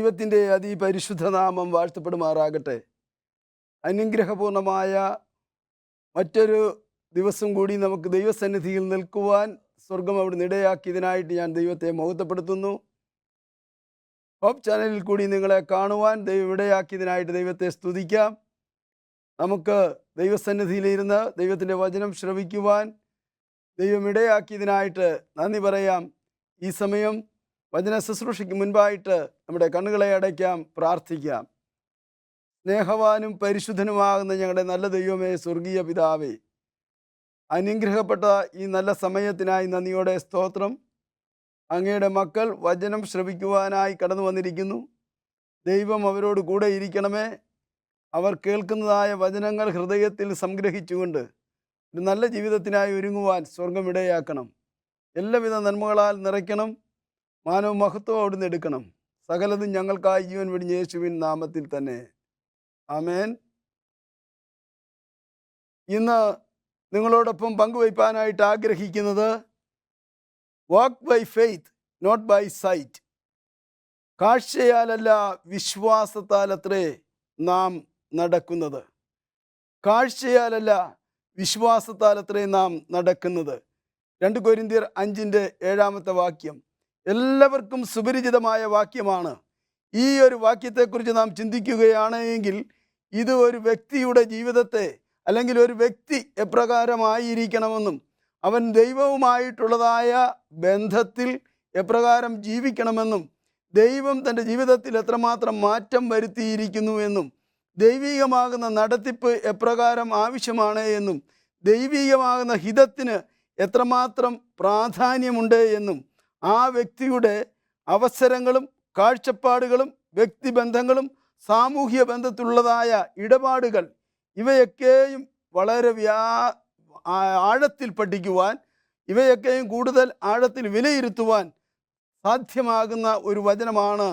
ദൈവത്തിൻ്റെ അതിപരിശുദ്ധ നാമം വാഴ്ത്തപ്പെടുമാറാകട്ടെ. അനുഗ്രഹപൂർണമായ മറ്റൊരു ദിവസം കൂടി നമുക്ക് ദൈവസന്നിധിയിൽ നിൽക്കുവാൻ സ്വർഗം അവിടുന്ന് ഇടയാക്കിയതിനായിട്ട് ഞാൻ ദൈവത്തെ മഹത്വപ്പെടുത്തുന്നു. ഹോപ്പ് ചാനലിൽ കൂടി നിങ്ങളെ കാണുവാൻ ദൈവം ഇടയാക്കിയതിനായിട്ട് ദൈവത്തെ സ്തുതിക്കാം. നമുക്ക് ദൈവസന്നിധിയിലിരുന്ന് ദൈവത്തിൻ്റെ വചനം ശ്രവിക്കുവാൻ ദൈവം ഇടയാക്കിയതിനായിട്ട് നന്ദി പറയാം. ഈ സമയം വചന ശുശ്രൂഷയ്ക്ക് മുൻപായിട്ട് നമ്മുടെ കണ്ണുകളെ അടയ്ക്കാം, പ്രാർത്ഥിക്കാം. സ്നേഹവാനും പരിശുദ്ധനുമാകുന്ന ഞങ്ങളുടെ നല്ല ദൈവമേ, സ്വർഗീയ പിതാവേ, അനുഗ്രഹപ്പെട്ട ഈ നല്ല സമയത്തിനായി നന്ദിയോടെ സ്തോത്രം. അങ്ങയുടെ മക്കൾ വചനം ശ്രവിക്കുവാനായി കടന്നു വന്നിരിക്കുന്നു. ദൈവം അവരോട് കൂടെ ഇരിക്കണമേ. അവർ കേൾക്കുന്നതായ വചനങ്ങൾ ഹൃദയത്തിൽ സംഗ്രഹിച്ചുകൊണ്ട് ഒരു നല്ല ജീവിതത്തിനായി ഒരുങ്ങുവാൻ സ്വർഗം ഇടയാക്കണം. എല്ലാവിധ നന്മകളാൽ നിറയ്ക്കണം. മാനവ മഹത്വം അവിടുന്ന് എടുക്കണം. സകലതും ഞങ്ങൾക്കായി ജീവൻ വെടിഞ്ഞ യേശുവിൻ നാമത്തിൽ തന്നെ, ആമേൻ. ഇന്ന് നിങ്ങളോടൊപ്പം പങ്കുവയ്പ്പാനായിട്ട് ആഗ്രഹിക്കുന്നത് walk by faith not by sight. കാഴ്ചയാലല്ല വിശ്വാസത്താലത്രേ നാം നടക്കുന്നത്. കാഴ്ചയാലല്ല വിശ്വാസത്താലത്രേ നാം നടക്കുന്നത്. 2 കൊരിന്ത്യർ 5:7 വാക്യം എല്ലാവർക്കും സുപരിചിതമായ വാക്യമാണ്. ഈ ഒരു വാക്യത്തെക്കുറിച്ച് നാം ചിന്തിക്കുകയാണ് എങ്കിൽ ഇത് ഒരു വ്യക്തിയുടെ ജീവിതത്തെ, അല്ലെങ്കിൽ ഒരു വ്യക്തി എപ്രകാരമായിരിക്കണമെന്നും അവൻ ദൈവവുമായിട്ടുള്ളതായ ബന്ധത്തിൽ എപ്രകാരം ജീവിക്കണമെന്നും ദൈവം തൻ്റെ ജീവിതത്തിൽ എത്രമാത്രം മാറ്റം വരുത്തിയിരിക്കുന്നു എന്നും ദൈവികമാകുന്ന നടത്തിപ്പ് എപ്രകാരം ആവശ്യമാണ് എന്നും ദൈവികമാകുന്ന ഹിതത്തിന് എത്രമാത്രം പ്രാധാന്യമുണ്ട് എന്നും ആ വ്യക്തിയുടെ അവസരങ്ങളും കാഴ്ചപ്പാടുകളും വ്യക്തിബന്ധങ്ങളും സാമൂഹ്യ ബന്ധത്തിലുള്ളതായ ഇടപാടുകൾ ഇവയൊക്കെയും വളരെ ആഴത്തിൽ പഠിക്കുവാൻ, ഇവയൊക്കെയും കൂടുതൽ ആഴത്തിൽ വിലയിരുത്തുവാൻ സാധ്യമാകുന്ന ഒരു വചനമാണ്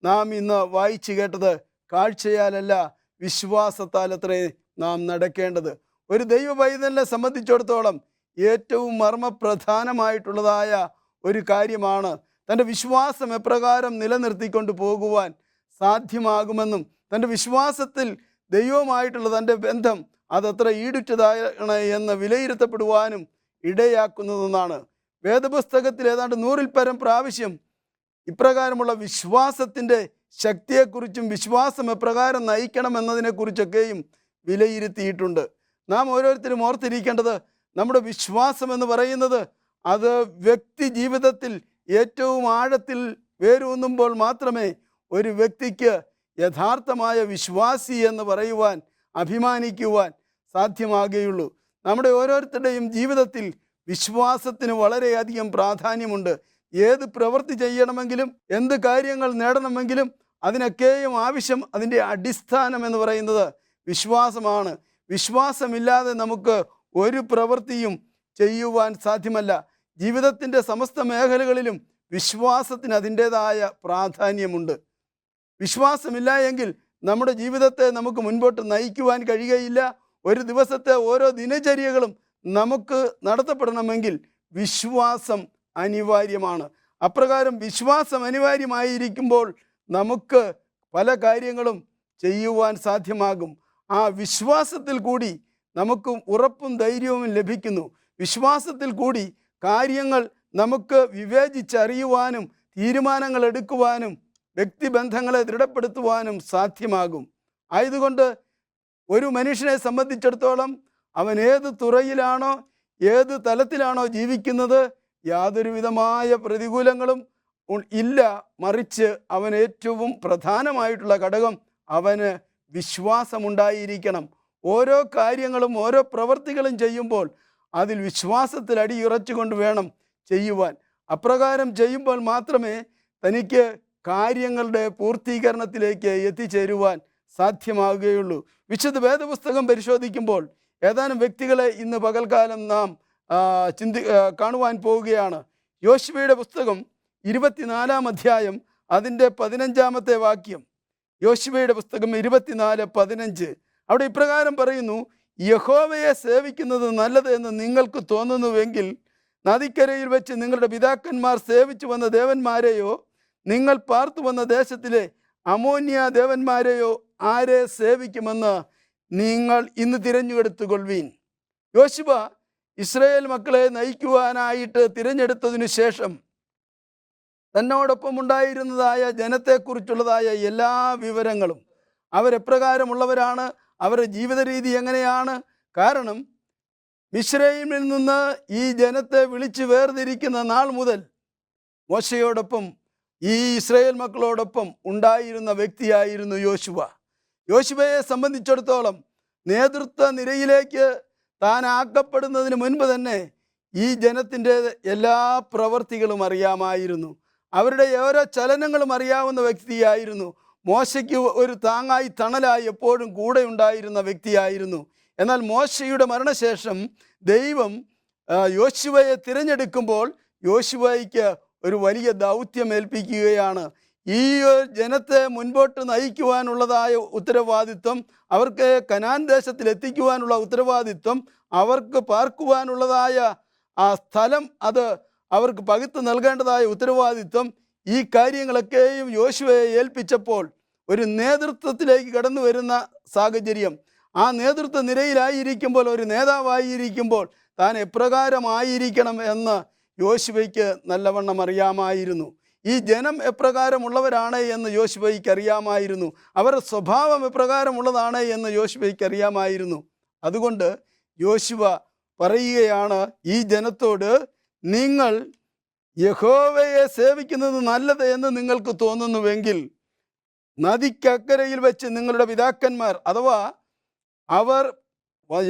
നാം ഇന്ന് വായിച്ചു കേട്ടത്. കാഴ്ചയാലല്ല വിശ്വാസത്താലത്രേ നാം നടക്കേണ്ടത്. ഒരു ദൈവ പൈതലിനെ സംബന്ധിച്ചിടത്തോളം ഏറ്റവും മർമ്മപ്രധാനമായിട്ടുള്ളതായ ഒരു കാര്യമാണ് തൻ്റെ വിശ്വാസം എപ്രകാരം നിലനിർത്തിക്കൊണ്ട് പോകുവാൻ സാധ്യമാകുമെന്നും തൻ്റെ വിശ്വാസത്തിൽ ദൈവവുമായിട്ടുള്ള തൻ്റെ ബന്ധം അതത്ര ഈടുറ്റതാണ് എന്ന് വിലയിരുത്തപ്പെടുവാനും ഇടയാക്കുന്നതെന്നാണ്. വേദപുസ്തകത്തിൽ ഏതാണ്ട് 100-ൽ പരം പ്രാവശ്യം ഇപ്രകാരമുള്ള വിശ്വാസത്തിൻ്റെ ശക്തിയെക്കുറിച്ചും വിശ്വാസം എപ്രകാരം നയിക്കണമെന്നതിനെക്കുറിച്ചൊക്കെയും വിലയിരുത്തിയിട്ടുണ്ട്. നാം ഓരോരുത്തരും ഓർത്തിരിക്കേണ്ടത്, നമ്മുടെ വിശ്വാസം എന്ന് പറയുന്നത് അത് വ്യക്തി ജീവിതത്തിൽ ഏറ്റവും ആഴത്തിൽ വേരൂന്നുമ്പോൾ മാത്രമേ ഒരു വ്യക്തിക്ക് യഥാർത്ഥമായ വിശ്വാസി എന്ന് പറയുവാൻ, അഭിമാനിക്കുവാൻ സാധ്യമാകുകയുള്ളൂ. നമ്മുടെ ഓരോരുത്തരുടെയും ജീവിതത്തിൽ വിശ്വാസത്തിന് വളരെയധികം പ്രാധാന്യമുണ്ട്. ഏത് പ്രവൃത്തി ചെയ്യണമെങ്കിലും, എന്ത് കാര്യങ്ങൾ നേടണമെങ്കിലും അതിനൊക്കെയും ആവശ്യം, അതിൻ്റെ അടിസ്ഥാനം എന്ന് പറയുന്നത് വിശ്വാസമാണ്. വിശ്വാസമില്ലാതെ നമുക്ക് ഒരു പ്രവൃത്തിയും ചെയ്യുവാൻ സാധ്യമല്ല. ജീവിതത്തിൻ്റെ സമസ്ത മേഖലകളിലും വിശ്വാസത്തിന് അതിൻ്റേതായ പ്രാധാന്യമുണ്ട്. വിശ്വാസമില്ല എങ്കിൽ നമ്മുടെ ജീവിതത്തെ നമുക്ക് മുൻപോട്ട് നയിക്കുവാൻ കഴിയുകയില്ല. ഒരു ദിവസത്തെ ഓരോ ദിനചര്യകളും നമുക്ക് നടത്തപ്പെടണമെങ്കിൽ വിശ്വാസം അനിവാര്യമാണ്. അപ്രകാരം വിശ്വാസം അനിവാര്യമായിരിക്കുമ്പോൾ നമുക്ക് പല കാര്യങ്ങളും ചെയ്യുവാൻ സാധ്യമാകും. ആ വിശ്വാസത്തിൽ കൂടി നമുക്ക് ഉറപ്പും ധൈര്യവും ലഭിക്കുന്നു. വിശ്വാസത്തിൽ കൂടി കാര്യങ്ങൾ നമുക്ക് വിവേചിച്ചറിയുവാനും തീരുമാനങ്ങൾ എടുക്കുവാനും വ്യക്തിബന്ധങ്ങളെ ദൃഢപ്പെടുത്തുവാനും സാധ്യമാകും. ആയതുകൊണ്ട് ഒരു മനുഷ്യനെ സംബന്ധിച്ചിടത്തോളം അവൻ ഏത് തുറയിലാണോ, ഏത് തലത്തിലാണോ ജീവിക്കുന്നത്, യാതൊരു വിധമായ പ്രതികൂലങ്ങളും ഇല്ല. മറിച്ച് അവൻ ഏറ്റവും പ്രധാനമായിട്ടുള്ള ഘടകം അവന് വിശ്വാസമുണ്ടായിരിക്കണം. ഓരോ കാര്യങ്ങളും ഓരോ പ്രവൃത്തികളും ചെയ്യുമ്പോൾ അതിൽ വിശ്വാസത്തിൽ അടിയുറച്ചുകൊണ്ട് വേണം ചെയ്യുവാൻ. അപ്രകാരം ചെയ്യുമ്പോൾ മാത്രമേ തനിക്ക് കാര്യങ്ങളുടെ പൂർത്തീകരണത്തിലേക്ക് എത്തിച്ചേരുവാൻ സാധ്യമാകുകയുള്ളൂ. വിശുദ്ധ വേദപുസ്തകം പരിശോധിക്കുമ്പോൾ ഏതാനും വ്യക്തികളെ ഇന്ന് പകൽക്കാലം നാം കാണുവാൻ പോവുകയാണ്. യോശുവയുടെ പുസ്തകം 24-ാം അധ്യായം അതിൻ്റെ 15-ാമത്തെ വാക്യം. യോശുവയുടെ പുസ്തകം 24:15 അവിടെ ഇപ്രകാരം പറയുന്നു: യഹോവയെ സേവിക്കുന്നത് നല്ലത് എന്ന് നിങ്ങൾക്ക് തോന്നുന്നുവെങ്കിൽ നദിക്കരയിൽ വെച്ച് നിങ്ങളുടെ പിതാക്കന്മാർ സേവിച്ചു വന്ന ദേവന്മാരെയോ നിങ്ങൾ പാർത്തു വന്ന ദേശത്തിലെ അമോന്യ ദേവന്മാരെയോ ആരെ സേവിക്കുമെന്ന് നിങ്ങൾ ഇന്ന് തിരഞ്ഞെടുത്തുകൊള്ളുവീൻ. യോശുവ ഇസ്രായേൽ മക്കളെ നയിക്കുവാനായിട്ട് തിരഞ്ഞെടുത്തതിനു ശേഷം തന്നോടൊപ്പം ഉണ്ടായിരുന്നതായ ജനത്തെക്കുറിച്ചുള്ളതായ എല്ലാ വിവരങ്ങളും, അവരെപ്രകാരമുള്ളവരാണ്, അവരുടെ ജീവിത രീതി എങ്ങനെയാണ്. കാരണം മിസ്രയീമിൽ നിന്ന് ഈ ജനത്തെ വിളിച്ച് വേർതിരിക്കുന്ന നാൾ മുതൽ മോശയോടൊപ്പം ഈ ഇസ്രായേൽ മക്കളോടൊപ്പം ഉണ്ടായിരുന്ന വ്യക്തിയായിരുന്നു യോശുവ. യോശുവയെ സംബന്ധിച്ചിടത്തോളം നേതൃത്വ നിരയിലേക്ക് താൻ ആക്കപ്പെടുന്നതിന് മുൻപ് തന്നെ ഈ ജനത്തിൻ്റെ എല്ലാ പ്രവൃത്തികളും അറിയാമായിരുന്നു. അവരുടെ ഓരോ ചലനങ്ങളും അറിയാവുന്ന വ്യക്തിയായിരുന്നു. മോശയ്ക്ക് ഒരു താങ്ങായി തണലായി എപ്പോഴും കൂടെ ഉണ്ടായിരുന്ന വ്യക്തിയായിരുന്നു. എന്നാൽ മോശയുടെ മരണശേഷം ദൈവം യോശുവയെ തിരഞ്ഞെടുക്കുമ്പോൾ യോശുവയ്ക്ക് ഒരു വലിയ ദൗത്യം ഏൽപ്പിക്കുകയാണ്. ഈ ജനത്തെ മുൻപോട്ട് നയിക്കുവാനുള്ളതായ ഉത്തരവാദിത്വം, അവർക്ക് കനാൻ ദേശത്തിൽ എത്തിക്കുവാനുള്ള ഉത്തരവാദിത്വം, അവർക്ക് പാർക്കുവാനുള്ളതായ ആ സ്ഥലം അത് അവർക്ക് പകുത്ത് നൽകേണ്ടതായ ഉത്തരവാദിത്വം, ഈ കാര്യങ്ങളൊക്കെയും യോശുവയെ ഏൽപ്പിച്ചപ്പോൾ ഒരു നേതൃത്വത്തിലേക്ക് കടന്നു വരുന്ന സാഹചര്യം, ആ നേതൃത്വ നിരയിലായിരിക്കുമ്പോൾ, ഒരു നേതാവായിരിക്കുമ്പോൾ താൻ എപ്രകാരമായിരിക്കണം എന്ന് യോശുവയ്ക്ക് നല്ലവണ്ണം അറിയാമായിരുന്നു. ഈ ജനം എപ്രകാരമുള്ളവരാണ് എന്ന് യോശുവയ്ക്ക് അറിയാമായിരുന്നു. അവരുടെ സ്വഭാവം എപ്രകാരമുള്ളതാണ് എന്ന് യോശുവയ്ക്ക് അറിയാമായിരുന്നു. അതുകൊണ്ട് യോശുവ പറയുകയാണ് ഈ ജനത്തോട്, നിങ്ങൾ യഹോവയെ സേവിക്കുന്നത് നല്ലത് എന്ന് നിങ്ങൾക്ക് തോന്നുന്നുവെങ്കിൽ നദിക്കക്കരയിൽ വെച്ച് നിങ്ങളുടെ പിതാക്കന്മാർ, അഥവാ അവർ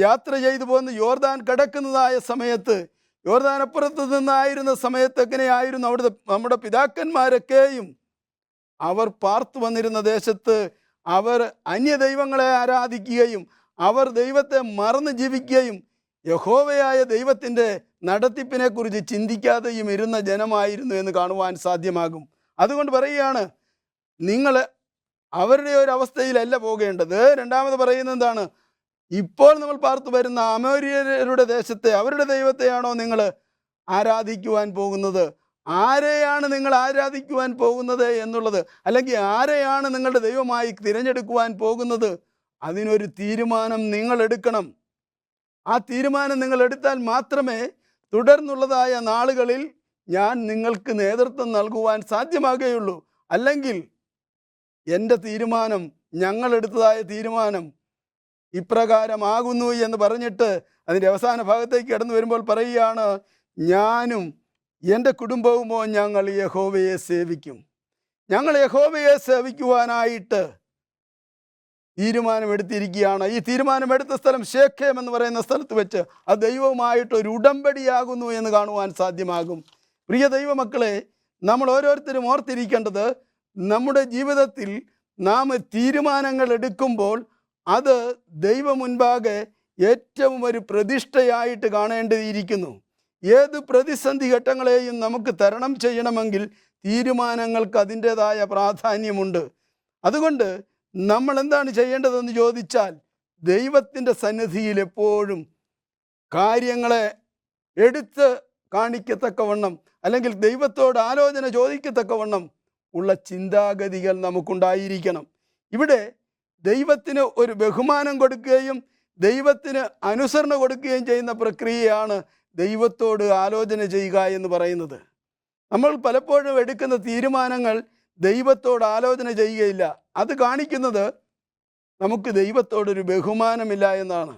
യാത്ര ചെയ്തു പോന്ന് യോർദാൻ കടക്കുന്നതായ സമയത്ത്, യോർദാൻ അപ്പുറത്ത് നിന്നായിരുന്ന സമയത്ത് എങ്ങനെയായിരുന്നു അവിടുത്തെ നമ്മുടെ പിതാക്കന്മാരൊക്കെയും അവർ പാർത്തു വന്നിരുന്ന ദേശത്ത് അവർ അന്യദൈവങ്ങളെ ആരാധിക്കുകയും അവർ ദൈവത്തെ മറന്ന് ജീവിക്കുകയും യഹോവയായ ദൈവത്തിൻ്റെ നടത്തിപ്പിനെക്കുറിച്ച് ചിന്തിക്കാതെയും ഇരുന്ന ജനമായിരുന്നു എന്ന് കാണുവാൻ സാധ്യമാകും. അതുകൊണ്ട് പറയുകയാണ്, നിങ്ങൾ അവരുടെ ഒരു അവസ്ഥയിലല്ല പോകേണ്ടത്. രണ്ടാമത് പറയുന്നത് എന്താണ്? ഇപ്പോൾ നമ്മൾ പാർത്തു വരുന്ന അമോര്യരുടെ ദേശത്തെ അവരുടെ ദൈവത്തെയാണോ നിങ്ങൾ ആരാധിക്കുവാൻ പോകുന്നത്? ആരെയാണ് നിങ്ങൾ ആരാധിക്കുവാൻ പോകുന്നത് എന്നുള്ളത്, അല്ലെങ്കിൽ ആരെയാണ് നിങ്ങളുടെ ദൈവമായി തിരഞ്ഞെടുക്കുവാൻ പോകുന്നത്, അതിനൊരു തീരുമാനം നിങ്ങൾ എടുക്കണം. ആ തീരുമാനം നിങ്ങൾ എടുത്താൽ മാത്രമേ തുടർന്നുള്ളതായ നാളുകളിൽ ഞാൻ നിങ്ങൾക്ക് നേതൃത്വം നൽകുവാൻ സാധ്യമാകുകയുള്ളൂ. അല്ലെങ്കിൽ എൻ്റെ തീരുമാനം, ഞങ്ങളെടുത്തതായ തീരുമാനം ഇപ്രകാരമാകുന്നു എന്ന് പറഞ്ഞിട്ട് അതിൻ്റെ അവസാന ഭാഗത്തേക്ക് കടന്നു വരുമ്പോൾ പറയുകയാണ്, ഞാനും എൻ്റെ കുടുംബവുമോ ഞങ്ങൾ യഹോവയെ സേവിക്കും. ഞങ്ങൾ യഹോവയെ സേവിക്കുവാനായിട്ട് തീരുമാനമെടുത്തിരിക്കുകയാണ്. ഈ തീരുമാനമെടുത്ത സ്ഥലം ശേഖേം എന്ന് പറയുന്ന സ്ഥലത്ത് വെച്ച് അത് ദൈവവുമായിട്ട് ഒരു ഉടമ്പടിയാകുന്നു എന്ന് കാണുവാൻ സാധ്യമാകും. പ്രിയ ദൈവമക്കളെ, നമ്മൾ ഓരോരുത്തരും ഓർത്തിരിക്കേണ്ടത്, നമ്മുടെ ജീവിതത്തിൽ നാം തീരുമാനങ്ങൾ എടുക്കുമ്പോൾ അത് ദൈവ മുൻപാകെ ഏറ്റവും ഒരു പ്രതിഷ്ഠയായിട്ട് കാണേണ്ടിയിരിക്കുന്നു. ഏത് പ്രതിസന്ധി ഘട്ടങ്ങളെയും നമുക്ക് തരണം ചെയ്യണമെങ്കിൽ തീരുമാനങ്ങൾക്ക് അതിൻ്റേതായ പ്രാധാന്യമുണ്ട്. അതുകൊണ്ട് നമ്മൾ എന്താണ് ചെയ്യേണ്ടതെന്ന് ചോദിച്ചാൽ, ദൈവത്തിൻ്റെ സന്നിധിയിൽ എപ്പോഴും കാര്യങ്ങളെ എടുത്ത് കാണിക്കത്തക്കവണ്ണം, അല്ലെങ്കിൽ ദൈവത്തോട് ആലോചന ചോദിക്കത്തക്കവണ്ണം ഉള്ള ചിന്താഗതികൾ നമുക്കുണ്ടായിരിക്കണം. ഇവിടെ ദൈവത്തിന് ഒരു ബഹുമാനം കൊടുക്കുകയും ദൈവത്തിന് അനുസരണ കൊടുക്കുകയും ചെയ്യുന്ന പ്രക്രിയയാണ് ദൈവത്തോട് ആലോചന ചെയ്യുക എന്ന് പറയുന്നത്. നമ്മൾ പലപ്പോഴും എടുക്കുന്ന തീരുമാനങ്ങൾ ദൈവത്തോട് ആലോചന ചെയ്യുകയില്ല. അത് കാണിക്കുന്നത് നമുക്ക് ദൈവത്തോടൊരു ബഹുമാനമില്ല എന്നാണ്.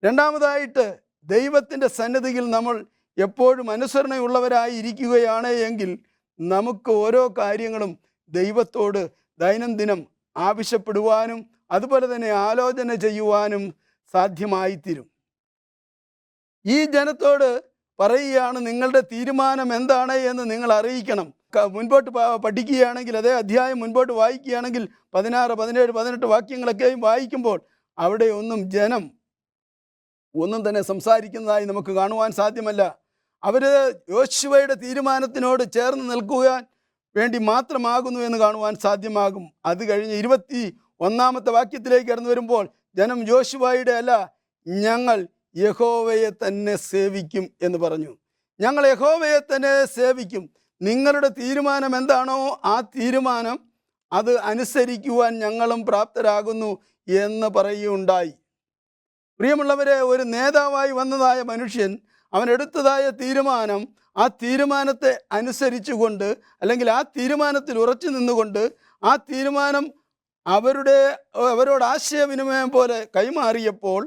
രണ്ടാമതായിട്ട്, ദൈവത്തിൻ്റെ സന്നിധിയിൽ നമ്മൾ എപ്പോഴും അനുസരണയുള്ളവരായി ഇരിക്കുകയാണ് എങ്കിൽ നമുക്ക് ഓരോ കാര്യങ്ങളും ദൈവത്തോട് ദൈനംദിനം ആവശ്യപ്പെടുവാനും അതുപോലെ തന്നെ ആലോചന ചെയ്യുവാനും സാധ്യമായിത്തീരും. ഈ ജനത്തോട് പറയുകയാണ്, നിങ്ങളുടെ തീരുമാനം എന്താണ് എന്ന് നിങ്ങൾ അറിയിക്കണം. മുൻപോട്ട് പഠിക്കുകയാണെങ്കിൽ, അതേ അധ്യായം മുൻപോട്ട് വായിക്കുകയാണെങ്കിൽ 16, 17, 18 വാക്യങ്ങളൊക്കെയും വായിക്കുമ്പോൾ അവിടെ ജനം ഒന്നും തന്നെ സംസാരിക്കുന്നതായി നമുക്ക് കാണുവാൻ സാധ്യമല്ല. അവർ യോശുവയുടെ തീരുമാനത്തിനോട് ചേർന്ന് നിൽക്കുവാൻ വേണ്ടി മാത്രമാകുന്നു എന്ന് കാണുവാൻ സാധ്യമാകും. അത് കഴിഞ്ഞ് 21-ാമത്തെ വാക്യത്തിലേക്ക് കടന്നു വരുമ്പോൾ ജനം യോശുവയുടെ അല്ല, ഞങ്ങൾ യഹോവയെ തന്നെ സേവിക്കും എന്ന് പറഞ്ഞു. ഞങ്ങൾ യഹോവയെ തന്നെ സേവിക്കും. നിങ്ങളുടെ തീരുമാനം എന്താണോ ആ തീരുമാനം അത് അനുസരിക്കുവാൻ ഞങ്ങളും പ്രാപ്തരാകുന്നു എന്ന് പറയുകയുണ്ടായി. പ്രിയമുള്ളവരെ, ഒരു നേതാവായി വന്നതായ മനുഷ്യൻ അവൻ എടുത്തതായ തീരുമാനം, ആ തീരുമാനത്തെ അനുസരിച്ചുകൊണ്ട്, അല്ലെങ്കിൽ ആ തീരുമാനത്തിൽ ഉറച്ചു നിന്നുകൊണ്ട്, ആ തീരുമാനം അവരോട് ആശയവിനിമയം പോലെ കൈമാറിയപ്പോൾ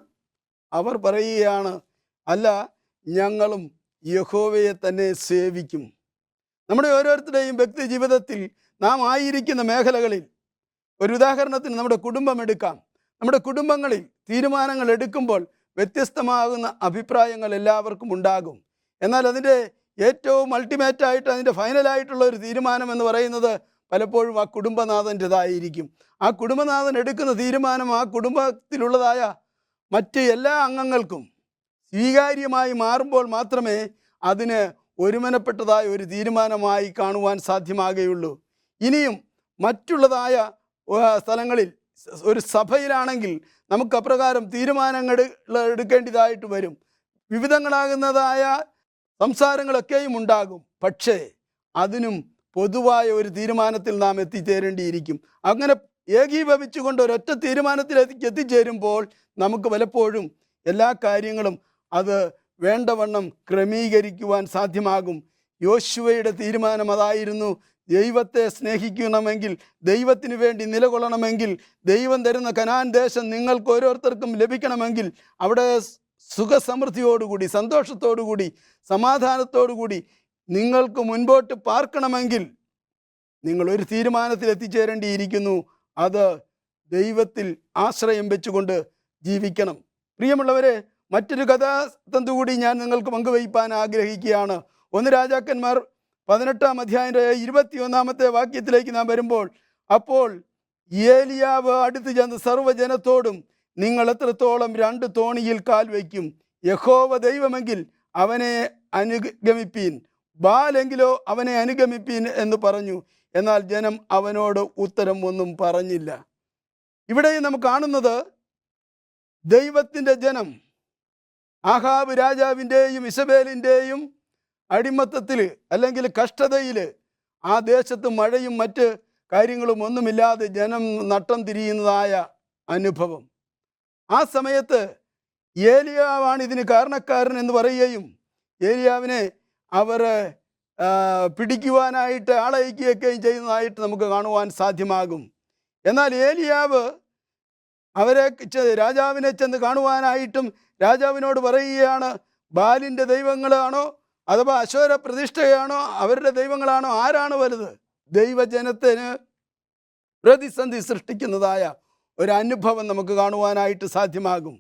അവർ പറയുകയാണ്, അല്ല, ഞങ്ങളും യഹോവയെ തന്നെ സേവിക്കും. നമ്മുടെ ഓരോരുത്തരുടെയും വ്യക്തി ജീവിതത്തിൽ നാം ആയിരിക്കുന്ന മേഖലകളിൽ, ഒരു ഉദാഹരണത്തിന് നമ്മുടെ കുടുംബം എടുക്കാം. നമ്മുടെ കുടുംബങ്ങളിൽ തീരുമാനങ്ങൾ എടുക്കുമ്പോൾ വ്യത്യസ്തമാകുന്ന അഭിപ്രായങ്ങൾ എല്ലാവർക്കും ഉണ്ടാകും. എന്നാൽ അതിൻ്റെ ഏറ്റവും അൾട്ടിമേറ്റായിട്ട്, അതിൻ്റെ ഫൈനലായിട്ടുള്ള ഒരു തീരുമാനം എന്ന് പറയുന്നത് പലപ്പോഴും ആ കുടുംബനാഥൻ്റെതായിരിക്കും. ആ കുടുംബനാഥൻ എടുക്കുന്ന തീരുമാനം ആ കുടുംബത്തിലുള്ളതായ മറ്റ് എല്ലാ അംഗങ്ങൾക്കും സ്വീകാര്യമായി മാറുമ്പോൾ മാത്രമേ അതിന് ഒരുമനപ്പെട്ടതായ ഒരു തീരുമാനമായി കാണുവാൻ സാധ്യമാകുകയുള്ളൂ. ഇനിയും മറ്റുള്ളതായ സ്ഥലങ്ങളിൽ, ഒരു സഭയിലാണെങ്കിൽ നമുക്ക് അപ്രകാരം തീരുമാനങ്ങൾ എടുക്കേണ്ടതായിട്ട് വരും. വിവിധങ്ങളാകുന്നതായ സംസാരങ്ങളൊക്കെയും ഉണ്ടാകും. പക്ഷേ അതിനും പൊതുവായ ഒരു തീരുമാനത്തിൽ നാം എത്തിച്ചേരേണ്ടിയിരിക്കും. അങ്ങനെ ഏകീഭവിച്ചുകൊണ്ട് ഒരൊറ്റ തീരുമാനത്തിലേക്ക് എത്തിച്ചേരുമ്പോൾ നമുക്ക് പലപ്പോഴും എല്ലാ കാര്യങ്ങളും അത് വേണ്ടവണ്ണം ക്രമീകരിക്കുവാൻ സാധ്യമാകും. യോശുവയുടെ തീരുമാനം അതായിരുന്നു. ദൈവത്തെ സ്നേഹിക്കണമെങ്കിൽ, ദൈവത്തിന് വേണ്ടി നിലകൊള്ളണമെങ്കിൽ, ദൈവം തരുന്ന കനാൻ ദേശം നിങ്ങൾക്ക് ഓരോരുത്തർക്കും ലഭിക്കണമെങ്കിൽ, അവിടെ സുഖസമൃദ്ധിയോടുകൂടി, സന്തോഷത്തോടുകൂടി, സമാധാനത്തോടുകൂടി നിങ്ങൾക്ക് മുൻപോട്ട് പാർക്കണമെങ്കിൽ നിങ്ങളൊരു തീരുമാനത്തിൽ എത്തിച്ചേരേണ്ടിയിരിക്കുന്നു. അത് ദൈവത്തിൽ ആശ്രയം വെച്ചുകൊണ്ട് ജീവിക്കണം. പ്രിയമുള്ളവരെ, മറ്റൊരു കഥാതന്തു കൂടി ഞാൻ നിങ്ങൾക്ക് പങ്കുവയ്പ്പാൻ ആഗ്രഹിക്കുകയാണ്. 1 രാജാക്കന്മാർ 18-ാം അധ്യായൻ്റെ 21-ാമത്തെ വാക്യത്തിലേക്ക് നാം വരുമ്പോൾ, അപ്പോൾ ഏലിയാവ് അടുത്ത് ചെന്ന് സർവ്വജനത്തോടും, നിങ്ങൾ എത്രത്തോളം 2 തോണിയിൽ കാൽ വയ്ക്കും? യഹോവ ദൈവമെങ്കിൽ അവനെ അനുഗമിപ്പീൻ, ബാലെങ്കിലോ അവനെ അനുഗമിപ്പീൻ എന്ന് പറഞ്ഞു. എന്നാൽ ജനം അവനോട് ഉത്തരം ഒന്നും പറഞ്ഞില്ല. ഇവിടെ നമുക്ക് കാണുന്നത്, ദൈവത്തിൻ്റെ ജനം ആഹാബ് രാജാവിൻ്റെയും ഇസബേലിൻ്റെയും അടിമത്തത്തിൽ, അല്ലെങ്കിൽ കഷ്ടതയിൽ, ആ ദേശത്ത് മഴയും മറ്റ് കാര്യങ്ങളും ഒന്നുമില്ലാതെ ജനം നട്ടം തിരിയുന്നതായ അനുഭവം. ആ സമയത്ത് ഏലിയാവാണ് ഇതിന് കാരണക്കാരൻ എന്ന് പറയുകയും ഏലിയാവിനെ അവർ പിടിക്കുവാനായിട്ട് ആളയക്കുകയൊക്കെയും ചെയ്യുന്നതായിട്ട് നമുക്ക് കാണുവാൻ സാധ്യമാകും. എന്നാൽ ഏലിയാവ് രാജാവിനെ ചെന്ന് കാണുവാനായിട്ടും രാജാവിനോട് പറയുകയാണ്, ബാലിൻ്റെ ദൈവങ്ങളാണോ അഥവാ അശോര പ്രതിഷ്ഠയാണോ, അവരുടെ ദൈവങ്ങളാണോ, ആരാണ് വലുത്? ദൈവജനത്തിന് പ്രതിസന്ധി സൃഷ്ടിക്കുന്നതായ ഒരു അനുഭവം നമുക്ക് കാണുവാനായിട്ട് സാധ്യമാകും.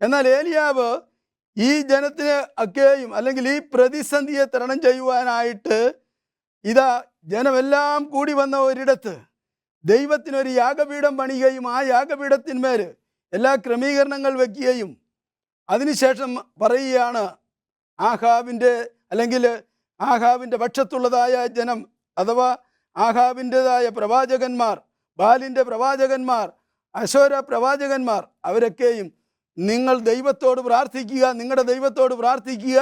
എന്നാൽ ഏലിയാവ് ഈ ജനത്തിന് ഒക്കെയും, അല്ലെങ്കിൽ ഈ പ്രതിസന്ധിയെ തരണം ചെയ്യുവാനായിട്ട്, ഇതാ ജനമെല്ലാം കൂടി വന്ന ഒരിടത്ത് ദൈവത്തിനൊരു യാഗപീഠം പണിയുകയും ആ യാഗപീഠത്തിന്മേൽ എല്ലാ ക്രമീകരണങ്ങൾ വയ്ക്കുകയും അതിനുശേഷം പറയുകയാണ്, ആഹാബിൻ്റെ പക്ഷത്തുള്ളതായ ജനം, അഥവാ ആഹാബിൻ്റെതായ പ്രവാചകന്മാർ, ബാലിൻ്റെ പ്രവാചകന്മാർ, അശോര പ്രവാചകന്മാർ, അവരൊക്കെയും നിങ്ങൾ ദൈവത്തോട് പ്രാർത്ഥിക്കുക, നിങ്ങളുടെ ദൈവത്തോട് പ്രാർത്ഥിക്കുക,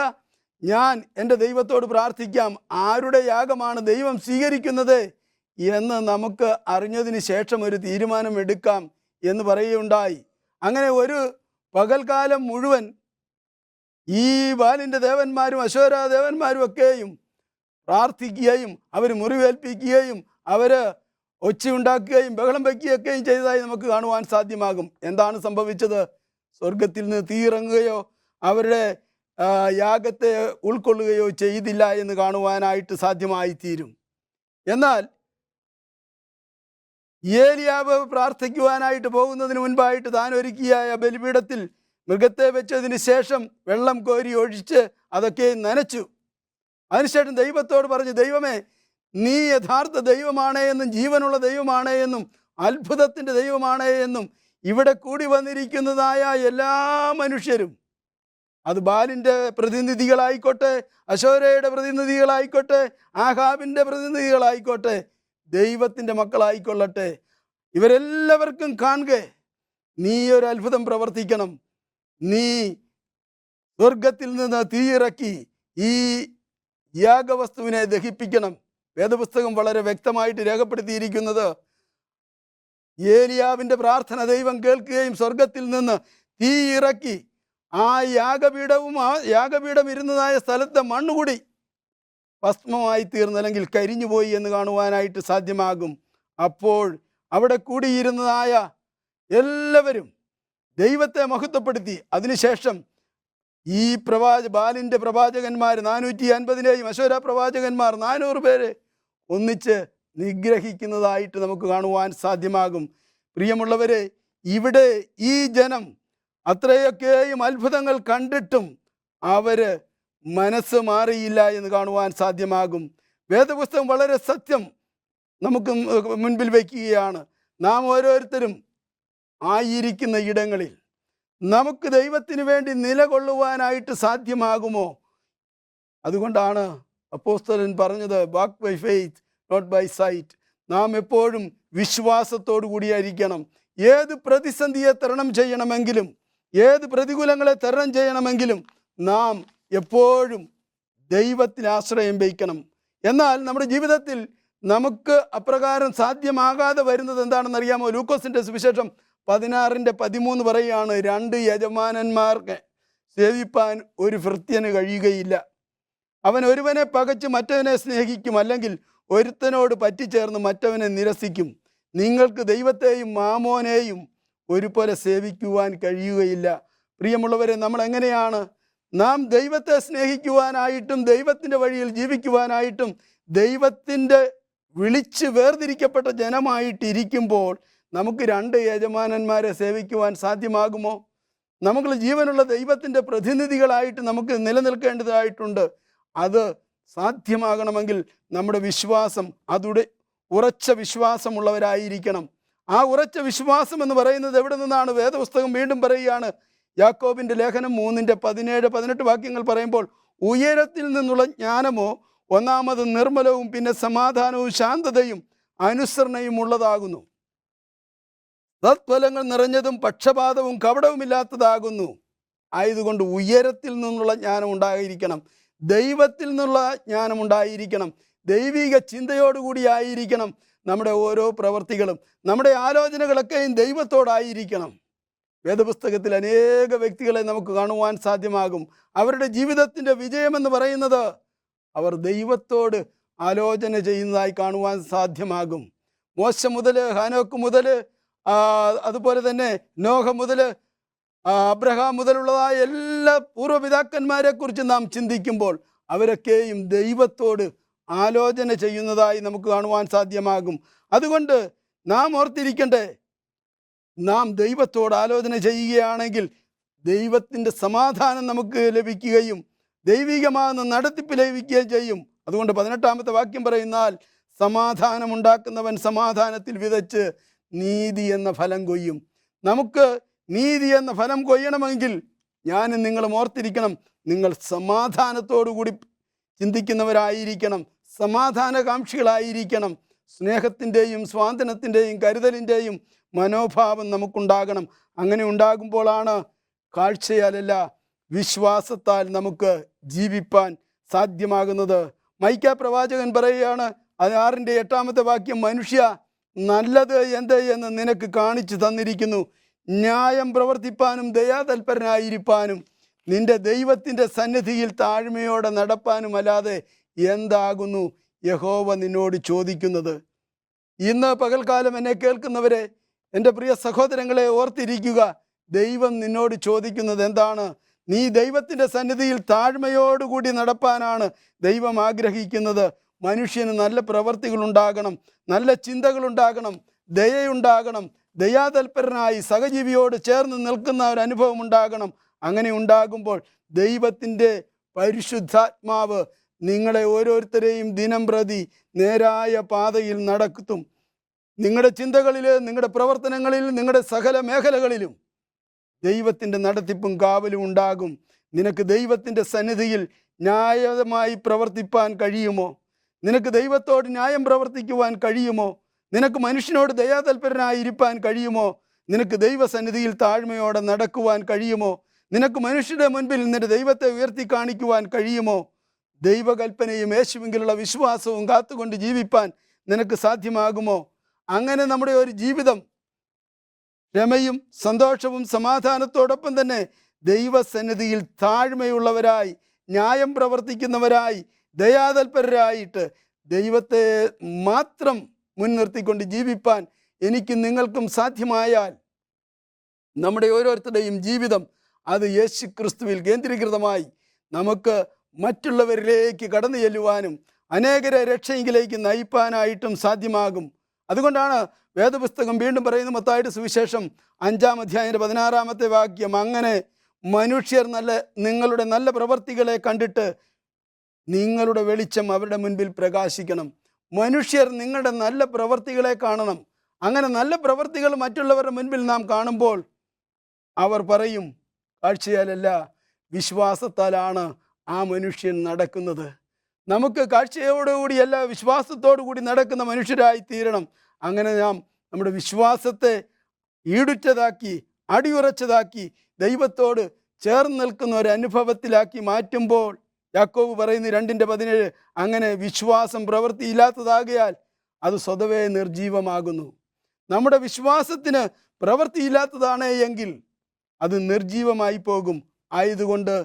ഞാൻ എൻ്റെ ദൈവത്തോട് പ്രാർത്ഥിക്കാം, ആരുടെ യാഗമാണ് ദൈവം സ്വീകരിക്കുന്നത് എന്ന് നമുക്ക് അറിഞ്ഞതിന് ശേഷം ഒരു തീരുമാനം എടുക്കാം എന്ന് പറയുകയുണ്ടായി. അങ്ങനെ ഒരു പകൽക്കാലം മുഴുവൻ ഈ ബാലിൻ്റെ ദേവന്മാരും അശോര ദേവന്മാരും ഒക്കെയും പ്രാർത്ഥിക്കുകയും അവർ മുറിവേൽപ്പിക്കുകയും അവർ ഒച്ചയുണ്ടാക്കുകയും ബഹളം വയ്ക്കുകയൊക്കെയും ചെയ്തതായി നമുക്ക് കാണുവാൻ സാധ്യമാകും. എന്താണ് സംഭവിച്ചത്? സ്വർഗത്തിൽ നിന്ന് തീയിറങ്ങുകയോ അവരുടെ യാഗത്തെ ഉൾക്കൊള്ളുകയോ ചെയ്തില്ല എന്ന് കാണുവാനായിട്ട് സാധ്യമായി തീരും. എന്നാൽ ഏലിയാവ് പ്രാർത്ഥിക്കുവാനായിട്ട് പോകുന്നതിന് മുൻപായിട്ട് താൻ ഒരുക്കിയ ബലിപീഠത്തിൽ മൃഗത്തെ വെച്ചതിന് ശേഷം വെള്ളം കോരി ഒഴിച്ച് അതൊക്കെ നനച്ചു. അതിനുശേഷം ദൈവത്തോട് പറഞ്ഞു, ദൈവമേ, നീ യഥാർത്ഥ ദൈവമാണേ എന്നും ജീവനുള്ള ദൈവമാണേ എന്നും അത്ഭുതത്തിൻ്റെ ദൈവമാണേ എന്നും ഇവിടെ കൂടി വന്നിരിക്കുന്നതായ എല്ലാ മനുഷ്യരും, അത് ബാലിൻ്റെ പ്രതിനിധികളായിക്കോട്ടെ, അശോരയുടെ പ്രതിനിധികളായിക്കോട്ടെ, ആഹാബിൻ്റെ പ്രതിനിധികളായിക്കോട്ടെ, ദൈവത്തിൻ്റെ മക്കളായിക്കൊള്ളട്ടെ, ഇവരെല്ലാവർക്കും കാണുക, നീ ഒരു അത്ഭുതം പ്രവർത്തിക്കണം. നീ സ്വർഗത്തിൽ നിന്ന് തീയിറക്കി ഈ യാഗവസ്തുവിനെ ദഹിപ്പിക്കണം. വേദപുസ്തകം വളരെ വ്യക്തമായിട്ട് രേഖപ്പെടുത്തിയിരിക്കുന്നത് ഏലിയാവിൻ്റെ പ്രാർത്ഥന ദൈവം കേൾക്കുകയും സ്വർഗത്തിൽ നിന്ന് തീ ഇറക്കി ആ യാഗപീഠം ഇരുന്നതായ സ്ഥലത്തെ മണ്ണുകൂടി ഭസ്മമായി തീർന്നു, അല്ലെങ്കിൽ കരിഞ്ഞുപോയി എന്ന് കാണുവാനായിട്ട് സാധ്യമാകും. അപ്പോൾ അവിടെ കൂടിയിരുന്നതായ എല്ലാവരും ദൈവത്തെ മഹത്വപ്പെടുത്തി. അതിനുശേഷം ഈ ബാലിൻ്റെ പ്രവാചകന്മാർ 450 അശോര പ്രവാചകന്മാർ 400 പേരെ ഒന്നിച്ച് നിഗ്രഹിക്കുന്നതായിട്ട് നമുക്ക് കാണുവാൻ സാധ്യമാകും. പ്രിയമുള്ളവരെ, ഇവിടെ ഈ ജനം അത്രയൊക്കെയും അത്ഭുതങ്ങൾ കണ്ടിട്ടും അവര് മനസ്സ് മാറിയില്ല എന്ന് കാണുവാൻ സാധ്യമാകും. വേദപുസ്തകം വളരെ സത്യം നമുക്ക് മുൻപിൽ വയ്ക്കുകയാണ്. നാം ഓരോരുത്തരും ആയിരിക്കുന്ന ഇടങ്ങളിൽ നമുക്ക് ദൈവത്തിന് വേണ്ടി നിലകൊള്ളുവാനായിട്ട് സാധ്യമാകുമോ? അതുകൊണ്ടാണ് അപ്പോസ്തലൻ പറഞ്ഞത്, walk by faith not by sight. നാം എപ്പോഴും വിശ്വാസത്തോടു കൂടിയായിരിക്കണം. ഏത് പ്രതിസന്ധിയെ തരണം ചെയ്യണമെങ്കിലും, ഏത് പ്രതികൂലങ്ങളെ തരണം ചെയ്യണമെങ്കിലും നാം എപ്പോഴും ദൈവത്തിൽ ആശ്രയം വയ്ക്കണം. എന്നാൽ നമ്മുടെ ജീവിതത്തിൽ നമുക്ക് അപ്രകാരം സാധ്യമാകാതെ വരുന്നത് എന്താണെന്ന് അറിയാമോ? ലൂക്കോസിൻ്റെ സുവിശേഷം 16:13 പറയുകയാണ്, 2 യജമാനന്മാർക്ക് സേവിപ്പാൻ ഒരു ഭൃത്യന് കഴിയുകയില്ല. അവൻ ഒരുവനെ പകച്ച് മറ്റവനെ സ്നേഹിക്കും, അല്ലെങ്കിൽ ഒരുത്തനോട് പറ്റിച്ചേർന്ന് മറ്റവനെ നിരസിക്കും. നിങ്ങൾക്ക് ദൈവത്തെയും മാമോനെയും ഒരുപോലെ സേവിക്കുവാൻ കഴിയുകയില്ല. പ്രിയമുള്ളവരെ, നമ്മൾ എങ്ങനെയാണ് നാം ദൈവത്തെ സ്നേഹിക്കുവാനായിട്ടും ദൈവത്തിൻ്റെ വഴിയിൽ ജീവിക്കുവാനായിട്ടും ദൈവത്തിൻ്റെ വിളിച്ച് വേർതിരിക്കപ്പെട്ട ജനമായിട്ടിരിക്കുമ്പോൾ നമുക്ക് 2 യജമാനന്മാരെ സേവിക്കുവാൻ സാധ്യമാകുമോ? നമുക്ക് ജീവനുള്ള ദൈവത്തിൻ്റെ പ്രതിനിധികളായിട്ട് നമുക്ക് നിലനിൽക്കേണ്ടതായിട്ടുണ്ട്. അത് സാധ്യമാകണമെങ്കിൽ നമ്മുടെ വിശ്വാസം അതുടെ ഉറച്ച വിശ്വാസമുള്ളവരായിരിക്കണം. ആ ഉറച്ച വിശ്വാസം എന്ന് പറയുന്നത് എവിടെ നിന്നാണ്? വേദപുസ്തകം വീണ്ടും പറയുകയാണ്, യാക്കോബിൻ്റെ ലേഖനം 3:17-18 വാക്യങ്ങൾ പറയുമ്പോൾ, ഉയരത്തിൽ നിന്നുള്ള ജ്ഞാനമോ ഒന്നാമത് നിർമ്മലവും പിന്നെ സമാധാനവും ശാന്തതയും അനുസരണയും ഉള്ളതാകുന്നു. സത്ഫലങ്ങൾ നിറഞ്ഞതും പക്ഷപാതവും കപടവുമില്ലാത്തതാകുന്നു. ആയതുകൊണ്ട് ഉയരത്തിൽ നിന്നുള്ള ജ്ഞാനം ഉണ്ടായിരിക്കണം, ദൈവത്തിൽ നിന്നുള്ള ജ്ഞാനം ഉണ്ടായിരിക്കണം, ദൈവിക ചിന്തയോടുകൂടി ആയിരിക്കണം നമ്മുടെ ഓരോ പ്രവൃത്തികളും, നമ്മുടെ ആലോചനകളൊക്കെയും ദൈവത്തോടായിരിക്കണം. വേദപുസ്തകത്തിൽ അനേക വ്യക്തികളെ നമുക്ക് കാണുവാൻ സാധ്യമാകും. അവരുടെ ജീവിതത്തിൻ്റെ വിജയമെന്ന് പറയുന്നത് അവർ ദൈവത്തോട് ആലോചന ചെയ്യുന്നതായി കാണുവാൻ സാധ്യമാകും. മോശ മുതൽ ഹാനോക്ക് മുതൽ അതുപോലെ തന്നെ നോഹ മുതൽ അബ്രഹാം മുതലുള്ളതായ എല്ലാ പൂർവ്വപിതാക്കന്മാരെ കുറിച്ച് നാം ചിന്തിക്കുമ്പോൾ അവരൊക്കെയും ദൈവത്തോട് ആലോചന ചെയ്യുന്നതായി നമുക്ക് കാണുവാൻ സാധ്യമാകും. അതുകൊണ്ട് നാം ഓർത്തിരിക്കണ്ടേ, നാം ദൈവത്തോട് ആലോചന ചെയ്യുകയാണെങ്കിൽ ദൈവത്തിൻ്റെ സമാധാനം നമുക്ക് ലഭിക്കുകയും ദൈവികമാകുന്ന നടത്തിപ്പ് ലഭിക്കുകയും ചെയ്യും. അതുകൊണ്ട് 18-ാമത്തെ വാക്യം പറയുന്നാൽ, സമാധാനമുണ്ടാക്കുന്നവൻ സമാധാനത്തിൽ വിതച്ച് നീതി എന്ന ഫലം കൊയ്യും. നമുക്ക് നീതി എന്ന ഫലം കൊയ്യണമെങ്കിൽ ഞാനും നിങ്ങളും ഓർത്തിരിക്കണം, നിങ്ങൾ സമാധാനത്തോടു കൂടി ചിന്തിക്കുന്നവരായിരിക്കണം, സമാധാനകാംക്ഷികളായിരിക്കണം. സ്നേഹത്തിൻ്റെയും സ്വാതന്ത്ര്യത്തിൻ്റെയും കരുതലിൻ്റെയും മനോഭാവം നമുക്കുണ്ടാകണം. അങ്ങനെ ഉണ്ടാകുമ്പോഴാണ് കാഴ്ചയാലല്ല വിശ്വാസത്താൽ നമുക്ക് ജീവിപ്പാൻ സാധ്യമാകുന്നത്. മൈക്ക പ്രവാചകൻ പറയുകയാണ്, 6:8 വാക്യം, മനുഷ്യ നല്ലത് എന്ത് എന്ന് നിനക്ക് കാണിച്ചു തന്നിരിക്കുന്നു, ന്യായം പ്രവർത്തിപ്പാനും ദയാതൽപരനായിരിക്കാനും നിന്റെ ദൈവത്തിൻ്റെ സന്നിധിയിൽ താഴ്മയോടെ നടപ്പാനും അല്ലാതെ എന്താകുന്നു യഹോവ നിന്നോട് ചോദിക്കുന്നത്? ഇന്ന് പകൽക്കാലം എന്നെ കേൾക്കുന്നവരെ, എൻ്റെ പ്രിയ സഹോദരങ്ങളെ, ഓർത്തിരിക്കുക, ദൈവം നിന്നോട് ചോദിക്കുന്നത് എന്താണ്? നീ ദൈവത്തിൻ്റെ സന്നിധിയിൽ താഴ്മയോടുകൂടി നടപ്പാനാണ് ദൈവം ആഗ്രഹിക്കുന്നത്. മനുഷ്യന് നല്ല പ്രവർത്തികളുണ്ടാകണം, നല്ല ചിന്തകളുണ്ടാകണം, ദയയുണ്ടാകണം, ദയാതൽപരനായി സഹജീവിയോട് ചേർന്ന് നിൽക്കുന്ന ഒരു അനുഭവം ഉണ്ടാകണം. അങ്ങനെ ഉണ്ടാകുമ്പോൾ ദൈവത്തിൻ്റെ പരിശുദ്ധാത്മാവ് നിങ്ങളെ ഓരോരുത്തരെയും ദിനം പ്രതി നേരായ പാതയിൽ നടത്തും. നിങ്ങളുടെ ചിന്തകളിൽ, നിങ്ങളുടെ പ്രവർത്തനങ്ങളിൽ, നിങ്ങളുടെ സകല മേഖലകളിലും ദൈവത്തിൻ്റെ നടത്തിപ്പും കാവലും ഉണ്ടാകും. നിനക്ക് ദൈവത്തിൻ്റെ സന്നിധിയിൽ ന്യായമായി പ്രവർത്തിപ്പാൻ കഴിയുമോ? നിനക്ക് ദൈവത്തോട് ന്യായം പ്രവർത്തിക്കുവാൻ കഴിയുമോ? നിനക്ക് മനുഷ്യനോട് ദയാതൽപരനായിരിക്കാൻ കഴിയുമോ? നിനക്ക് ദൈവസന്നിധിയിൽ താഴ്മയോടെ നടക്കുവാൻ കഴിയുമോ? നിനക്ക് മനുഷ്യരുടെ മുൻപിൽ നിന്റെ ദൈവത്തെ ഉയർത്തി കാണിക്കുവാൻ കഴിയുമോ? ദൈവകൽപ്പനയും യേശുവിലുള്ള വിശ്വാസവും കാത്തുകൊണ്ട് ജീവിപ്പാൻ നിനക്ക് സാധ്യമാകുമോ? അങ്ങനെ നമ്മുടെ ഒരു ജീവിതം ക്ഷമയും സന്തോഷവും സമാധാനത്തോടൊപ്പം തന്നെ ദൈവസന്നിധിയിൽ താഴ്മയുള്ളവരായി, ന്യായം പ്രവർത്തിക്കുന്നവരായി, ദയാതൽപരരായിട്ട് ദൈവത്തെ മാത്രം മുൻനിർത്തിക്കൊണ്ട് ജീവിപ്പാൻ എനിക്കും നിങ്ങൾക്കും സാധ്യമായാൽ നമ്മുടെ ഓരോരുത്തരുടെയും ജീവിതം അത് യേശു ക്രിസ്തുവിൽ കേന്ദ്രീകൃതമായി നമുക്ക് മറ്റുള്ളവരിലേക്ക് കടന്നു ചെല്ലുവാനും അനേകരെ രക്ഷയെങ്കിലേക്ക് നയിപ്പാനായിട്ടും സാധ്യമാകും. അതുകൊണ്ടാണ് വേദപുസ്തകം വീണ്ടും പറയുന്ന മത്തായിയുടെ സുവിശേഷം 5-ാം അധ്യായത്തിൻ്റെ 16-ാമത്തെ വാക്യം, അങ്ങനെ മനുഷ്യർ നിങ്ങളുടെ നല്ല പ്രവർത്തികളെ കണ്ടിട്ട് നിങ്ങളുടെ വെളിച്ചം അവരുടെ മുൻപിൽ പ്രകാശിക്കണം. മനുഷ്യർ നിങ്ങളുടെ നല്ല പ്രവർത്തികളെ കാണണം. അങ്ങനെ നല്ല പ്രവർത്തികൾ മറ്റുള്ളവരുടെ മുൻപിൽ നാം കാണുമ്പോൾ അവർ പറയും, കാഴ്ചയാലല്ല വിശ്വാസത്താലാണ് ആ മനുഷ്യൻ നടക്കുന്നത്. നമുക്ക് കാഴ്ചയോടുകൂടിയല്ല വിശ്വാസത്തോടു കൂടി നടക്കുന്ന മനുഷ്യരായി തീരണം. അങ്ങനെ നാം നമ്മുടെ വിശ്വാസത്തെ ഈടുറ്റതാക്കി അടിയുറച്ചതാക്കി ദൈവത്തോട് ചേർന്ന് നിൽക്കുന്ന ഒരു അനുഭവത്തിലാക്കി മാറ്റുമ്പോൾ യാക്കോബ് പറയുന്നു 2:17, അങ്ങനെ വിശ്വാസം പ്രവൃത്തിയില്ലാത്തതാകയാൽ അത് സ്വതവേ നിർജീവമാകുന്നു. നമ്മുടെ വിശ്വാസത്തിന് പ്രവൃത്തിയില്ലാത്തതാണ് എങ്കിൽ അത് നിർജീവമായി പോകും. ആയതുകൊണ്ട്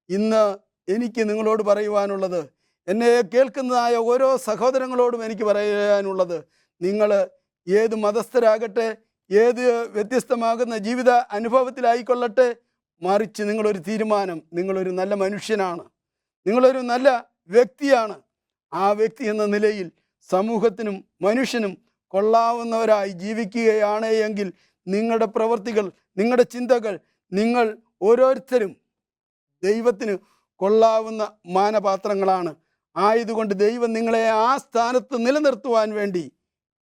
ഇന്ന് എനിക്ക് നിങ്ങളോട് പറയുവാനുള്ളത്, എന്നെ കേൾക്കുന്നതായ ഓരോ സഹോദരങ്ങളോടും എനിക്ക് പറയാനുള്ളത്, നിങ്ങൾ ഏത് മതസ്ഥരാകട്ടെ, ഏത് വ്യത്യസ്തമാകുന്ന ജീവിത അനുഭവത്തിലായിക്കൊള്ളട്ടെ, മറിച്ച് നിങ്ങളൊരു തീരുമാനം, നിങ്ങളൊരു നല്ല മനുഷ്യനാണ്, നിങ്ങളൊരു നല്ല വ്യക്തിയാണ്. ആ വ്യക്തി എന്ന നിലയിൽ സമൂഹത്തിനും മനുഷ്യനും കൊള്ളാവുന്നവരായി ജീവിക്കുകയാണ് എങ്കിൽ നിങ്ങളുടെ പ്രവൃത്തികൾ, നിങ്ങളുടെ ചിന്തകൾ, നിങ്ങൾ ഓരോരുത്തരും ദൈവത്തിന് കൊള്ളാവുന്ന മാനപാത്രങ്ങളാണ്. ആയതുകൊണ്ട് ദൈവം നിങ്ങളെ ആ സ്ഥാനത്ത് നിലനിർത്തുവാൻ വേണ്ടി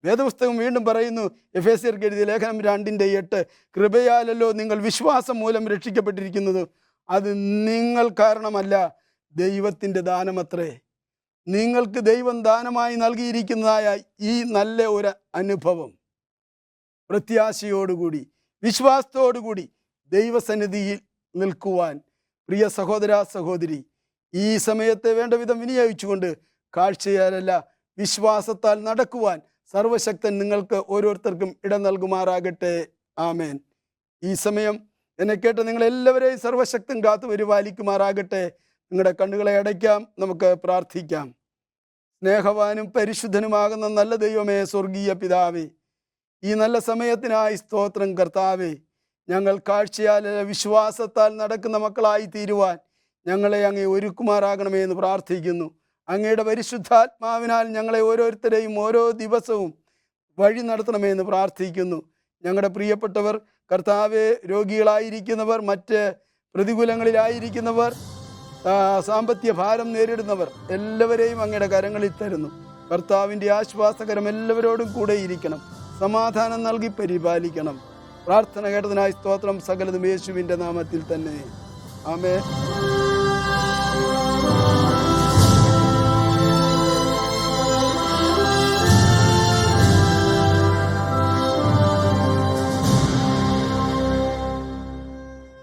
വേദപുസ്തകം വീണ്ടും പറയുന്നു, എഫേസ്യർക്ക് എഴുതിയ ലേഖനം 2:8, കൃപയാലല്ലോ നിങ്ങൾ വിശ്വാസം മൂലം രക്ഷിക്കപ്പെട്ടിരിക്കുന്നത്, അത് നിങ്ങൾ കാരണമല്ല, ദൈവത്തിൻ്റെ ദാനമത്രേ. നിങ്ങൾക്ക് ദൈവം ദാനമായി നൽകിയിരിക്കുന്നതായ ഈ നല്ല ഒരു അനുഭവം പ്രത്യാശയോടുകൂടി വിശ്വാസത്തോടുകൂടി ദൈവസന്നിധിയിൽ നിൽക്കുവാൻ പ്രിയ സഹോദര സഹോദരി ഈ സമയത്തെ വേണ്ട വിധം വിനിയോഗിച്ചുകൊണ്ട് കാഴ്ചയാലല്ല വിശ്വാസത്താൽ നടക്കുവാൻ സർവശക്തൻ നിങ്ങൾക്ക് ഓരോരുത്തർക്കും ഇടം നൽകുമാറാകട്ടെ. ആമേൻ. ഈ സമയം എന്നെ കേട്ട നിങ്ങളെല്ലാവരെയും സർവശക്തൻ കാത്തു പരിപാലിക്കുമാറാകട്ടെ. നിങ്ങളുടെ കണ്ണുകളെ അടയ്ക്കാം, നമുക്ക് പ്രാർത്ഥിക്കാം. സ്നേഹവാനും പരിശുദ്ധനുമാകുന്ന നല്ല ദൈവമേ, സ്വർഗീയ പിതാവേ, ഈ നല്ല സമയത്തിനായി സ്തോത്രം കർത്താവേ. ഞങ്ങൾ കാഴ്ചയാൽ വിശ്വാസത്താൽ നടക്കുന്ന മക്കളായി തീരുവാൻ ഞങ്ങളെ അങ്ങേ ഒരുക്കുമാറാകണമേ എന്ന് പ്രാർത്ഥിക്കുന്നു. അങ്ങയുടെ പരിശുദ്ധാത്മാവിനാൽ ഞങ്ങളെ ഓരോരുത്തരെയും ഓരോ ദിവസവും വഴി നടത്തണമേ എന്ന് പ്രാർത്ഥിക്കുന്നു. ഞങ്ങളുടെ പ്രിയപ്പെട്ടവർ കർത്താവെ, രോഗികളായിരിക്കുന്നവർ, മറ്റ് പ്രതികൂലങ്ങളിലായിരിക്കുന്നവർ, സാമ്പത്തിക ഭാരം നേരിടുന്നവർ എല്ലാവരെയും അങ്ങയുടെ കരങ്ങളിൽ തരുന്നു. കർത്താവിൻ്റെ ആശ്വാസകരം എല്ലാവരോടും കൂടെ ഇരിക്കണം. സമാധാനം നൽകി പരിപാലിക്കണം. പ്രാർത്ഥന കേട്ടതിനായി സ്തോത്രം. സകലതും യേശുവിൻ്റെ നാമത്തിൽ തന്നെ. ആമേൻ.